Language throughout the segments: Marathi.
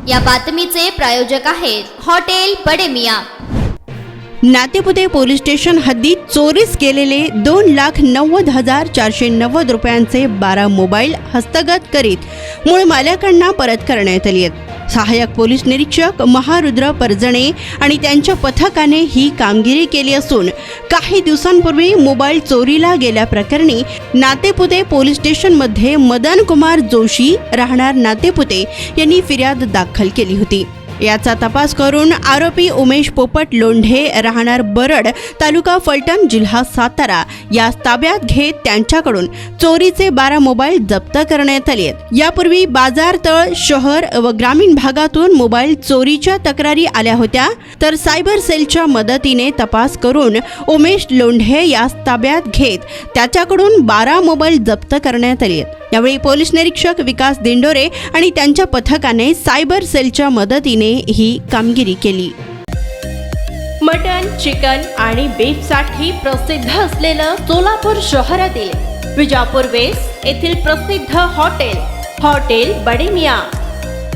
या बातमीचे प्रायोजक आहेत हॉटेल बडे मियां। नातेपुते पोलीस स्टेशन हद्दीत चोरीस गेलेले 2,90,490 रुपयांचे 12 मोबाईल हस्तगत करीत मूळ मालकांना परत करण्यात आले आहेत। सहाय्यक पोलीस निरीक्षक महारुद्र परजणे आणि त्यांच्या पथकाने ही कामगिरी केली असून काही दिवसांपूर्वी मोबाईल चोरीला गेल्याप्रकरणी नातेपुते पोलीस स्टेशनमध्ये मदन कुमार जोशी राहणार नातेपुते यांनी फिर्याद दाखल केली होती। याचा तपास करून आरोपी उमेश पोपट लोंढे राहणार बरड तालुका फलटण जिल्हा सातारा यास ताब्यात घेत त्यांच्याकडून चोरीचे 12 मोबाईल जप्त करण्यात आले आहेत। यापूर्वी बाजारतळ शहर व ग्रामीण भागातून मोबाईल चोरीच्या तक्रारी आल्या होत्या, तर सायबर सेलच्या मदतीने तपास करून उमेश लोंढे यास ताब्यात घेत त्याच्याकडून 12 मोबाईल जप्त करण्यात आले आहेत। यावेळी पोलीस निरीक्षक विकास दिंडोरे आणि त्यांच्या पथकाने सायबर सेलच्या मदतीने ही कामगिरी केली। मटन, चिकन आणि बीफ साठी प्रसिद्ध असलेलं सोलापूर शहरातील विजापूर वेस्ट येथील प्रसिद्ध hotel Bade Miyan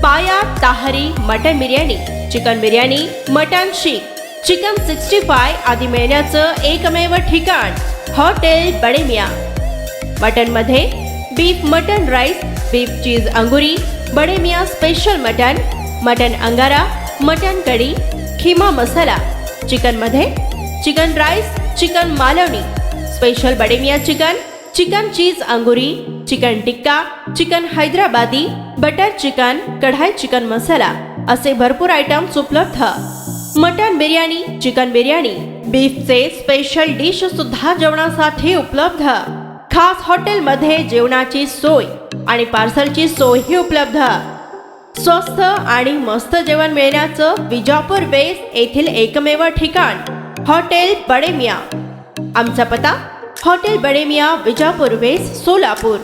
paya tahari mutton biryani, chicken biryani, mutton seekh, chicken 65 आदी मिळण्याचं एकमेव ठिकाण हॉटेल बडे मियां। मटन मध्ये beef mutton rice, beef cheese angoori, Bade Miyan special mutton angara, mutton kadhi, kheema masala. Chicken मध्ये chicken rice, chicken Malvani, special Bade Miyan chicken cheese angoori, chicken tikka, chicken Hyderabadi, butter chicken, kadai chicken masala असे भरपूर आयटम्स उपलब्ध। मटन बिर्याणी, चिकन बिर्याणी, बीफचे स्पेशल डिश सुद्धा जेवणासाठी उपलब्ध। खास हॉटेलमध्ये जेवणाची सोय आणि पार्सलची सोयही उपलब्ध। स्वस्त आणि मस्त जेवण मिळण्याचं विजापूर वेस्ट येथील एकमेव ठिकाण हॉटेल बडे मियां। आमचा पत्ता हॉटेल बडे मियां, विजापूर वेस्ट, सोलापूर।